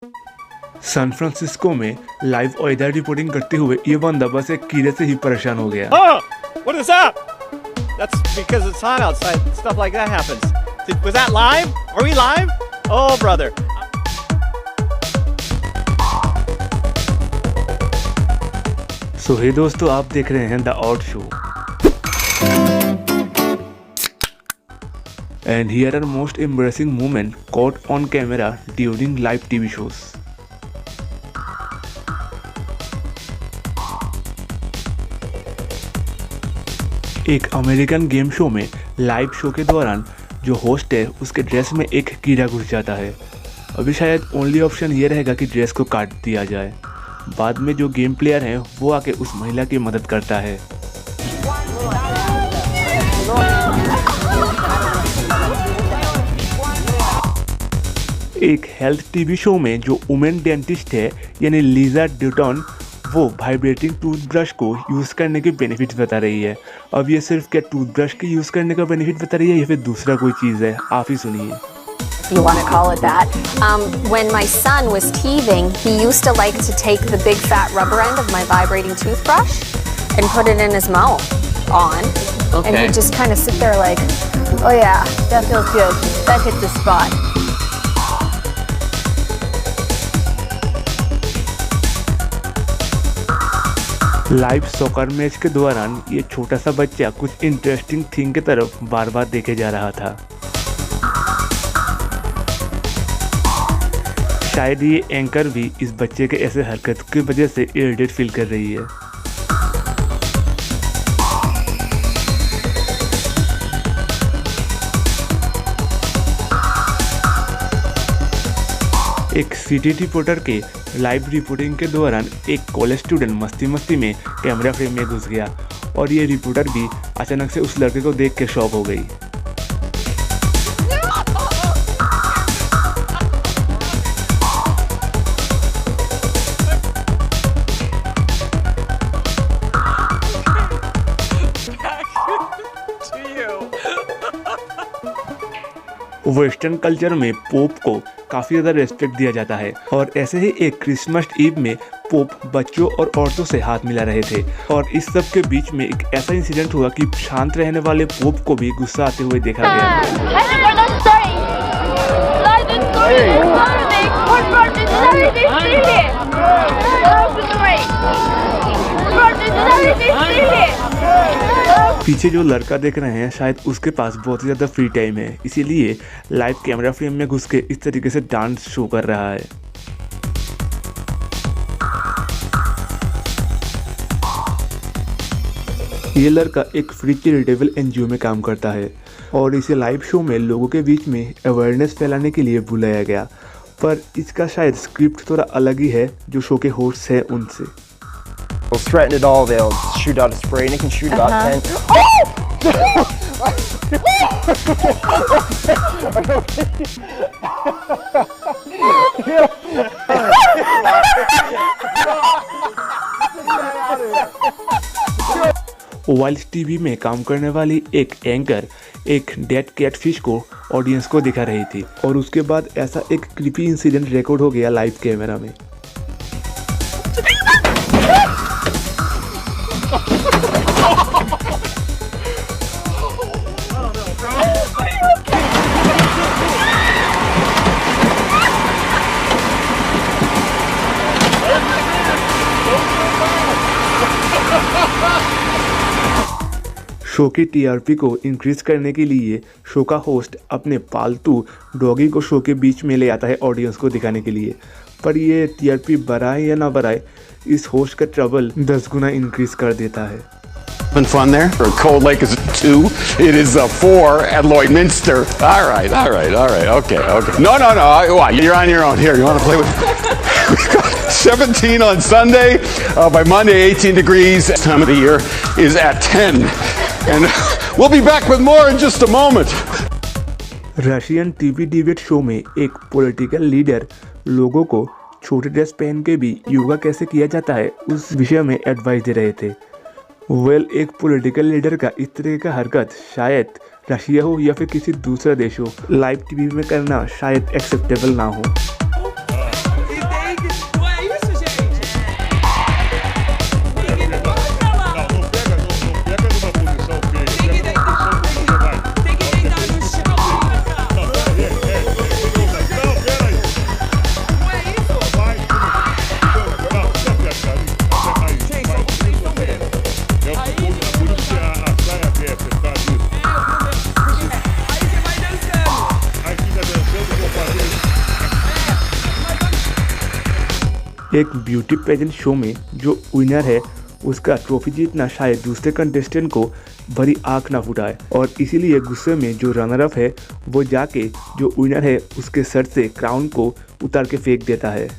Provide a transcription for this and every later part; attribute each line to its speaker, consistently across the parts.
Speaker 1: San Francisco में live weather reporting करते हुए ये बंदा बस एक कीड़े से ही परेशान हो गया।
Speaker 2: Oh, what is that? That's because it's hot outside. Stuff like that happens. Was that live? Are we live? Oh, brother.
Speaker 1: सो हे दोस्तों, आप देख रहे हैं the out show and here are most embarrassing moment caught on camera during live TV shows. एक American game show में live show के दौरान जो होस्ट है उसके ड्रेस में एक कीड़ा घुस जाता है। अभी शायद ओनली ऑप्शन ये रहेगा कि ड्रेस को काट दिया जाए। बाद में जो गेम प्लेयर है वो आके उस महिला की मदद करता है। एक हेल्थ टीवी शो में जो वुमेन डेंटिस्ट है यानी लीजा ड्यूटन, वो वाइब्रेटिंग टूथब्रश को यूज़ करने के बेनिफिट्स बता रही है। अब ये सिर्फ क्या टूथब्रश के यूज़ करने का बेनिफिट बता रही है या फिर दूसरा कोई चीज़ है, आप ही सुनिए।
Speaker 3: You want to call it that. When my son was teething, he used to like to take the big fat rubber end of my vibrating toothbrush and put it in his mouth on.
Speaker 2: Okay.
Speaker 3: And he'd just kind of sit there like, oh yeah, that feels good. That hit the spot.
Speaker 1: Live soccer match के दौरान ये छोटा सा बच्चा कुछ interesting thing की तरफ बार बार देखे जा रहा था। शायद ये एंकर भी इस बच्चे के ऐसे हरकत की वजह से इरिटेट फील कर रही है। एक सिटी रिपोर्टर के लाइव रिपोर्टिंग के दौरान एक कॉलेज स्टूडेंट मस्ती मस्ती में कैमरा फ्रेम में घुस गया और ये रिपोर्टर भी अचानक से उस लड़के को देख के शॉक हो गई। वेस्टर्न कल्चर में पोप को काफ़ी ज़्यादा रेस्पेक्ट दिया जाता है और ऐसे ही एक क्रिसमस ईव में पोप बच्चों और औरतों से हाथ मिला रहे थे और इस सब के बीच में एक ऐसा इंसिडेंट हुआ कि शांत रहने वाले पोप को भी गुस्सा आते हुए देखा गया। पीछे जो लड़का देख रहे हैं शायद उसके पास बहुत ही ज़्यादा फ्री टाइम है, इसीलिए लाइव कैमरा फ्रेम में घुस के इस तरीके से डांस शो कर रहा है। ये लड़का एक फ्री चैरिटेबल एनजीओ में काम करता है और इसे लाइव शो में लोगों के बीच में अवेयरनेस फैलाने के लिए बुलाया गया, पर इसका शायद स्क्रिप्ट थोड़ा अलग ही है जो शो के होस्ट हैं उनसे।
Speaker 4: They'll threaten it all. They'll shoot out a spray, and it can shoot about 10.
Speaker 1: Wild TV में काम करने वाली एक एंकर एक डेड कैटफिश को ऑडियंस को दिखा रही थी और उसके बाद ऐसा एक क्रीपी इंसिडेंट रिकॉर्ड हो गया लाइव कैमरा में। शो की टीआरपी को इंक्रीज करने के लिए शो का होस्ट अपने पालतू डॉगी को शो के बीच में ले आता है ऑडियंस को दिखाने के लिए, पर ये टीआरपी बढ़ाए या ना बढ़ाए इस होस्ट का ट्रबल 10 गुना इंक्रीज कर देता है।
Speaker 5: Fun there? For Cold Lake is 2. It is 4 at Lloydminster. All right. Okay. No. You're on your own. Here, you want to play with? We've got 17 on Sunday. By Monday, 18 degrees. Time of the year is at 10. And we'll be back with more in just a moment.
Speaker 1: Russian TV debate show में एक political leader लोगों को छोटे dress पहन के भी योगा कैसे किया जाता है उस विषय में एडवाइस दे रहे थे। एक पॉलिटिकल लीडर का इस तरह का हरकत शायद रशिया हो या फिर किसी दूसरा देश हो, लाइव टीवी में करना शायद एक्सेप्टेबल ना हो। एक ब्यूटी पेजेंट शो में जो विनर है उसका ट्रॉफी जीतना शायद दूसरे कंटेस्टेंट को भरी आंख ना फुटाए, और इसीलिए गुस्से में जो रनर अप है वो जाके जो विनर है उसके सर से क्राउन को उतार के फेंक देता है।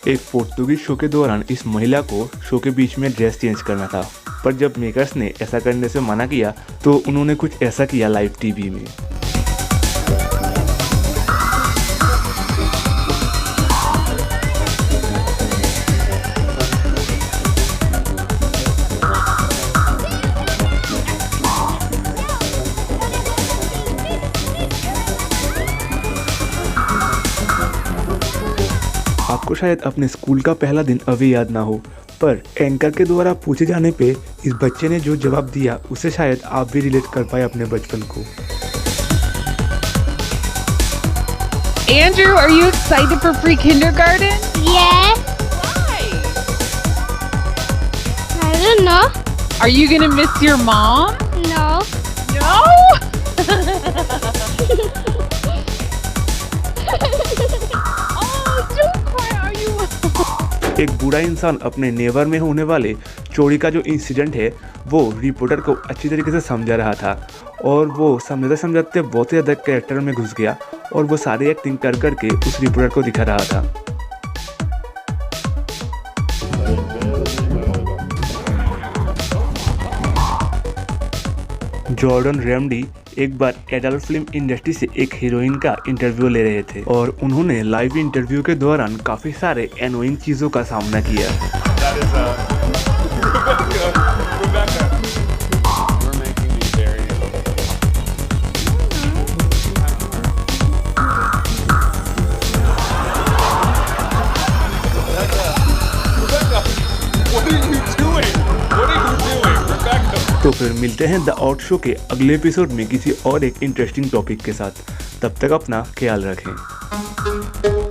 Speaker 1: एक पोर्तुगीज शो के दौरान इस महिला को शो के बीच में ड्रेस चेंज करना था, पर जब मेकर्स ने ऐसा करने से मना किया तो उन्होंने कुछ ऐसा किया लाइव टीवी में। आपको शायद अपने स्कूल का पहला दिन अभी याद ना हो, पर एंकर के द्वारा पूछे जाने पे इस बच्चे ने जो जवाब दिया उससे शायद आप भी रिलेट कर पाए अपने बचपन को।
Speaker 6: Andrew, are you excited for free kindergarten?
Speaker 7: Yeah,
Speaker 6: Why?
Speaker 7: I don't know.
Speaker 6: Are you gonna miss your mom?
Speaker 7: No.
Speaker 6: No? Oh, don't cry, are you?
Speaker 1: एक बुरा इंसान अपने नेबर में होने वाले चोरी का जो इंसिडेंट है वो रिपोर्टर को अच्छी तरीके से समझा रहा था, और वो समझाते समझाते बहुत ही ज़्यादा कैरेक्टर में घुस गया और वो सारी एक्टिंग कर करके उस रिपोर्टर को दिखा रहा था। जॉर्डन रेमडी एक बार एडल्ट फिल्म इंडस्ट्री से एक हीरोइन का इंटरव्यू ले रहे थे, और उन्होंने लाइव इंटरव्यू के दौरान काफ़ी सारे एनोइंग चीज़ों का सामना किया। तो फिर मिलते हैं द आउट शो के अगले एपिसोड में किसी और एक इंटरेस्टिंग टॉपिक के साथ। तब तक अपना ख्याल रखें।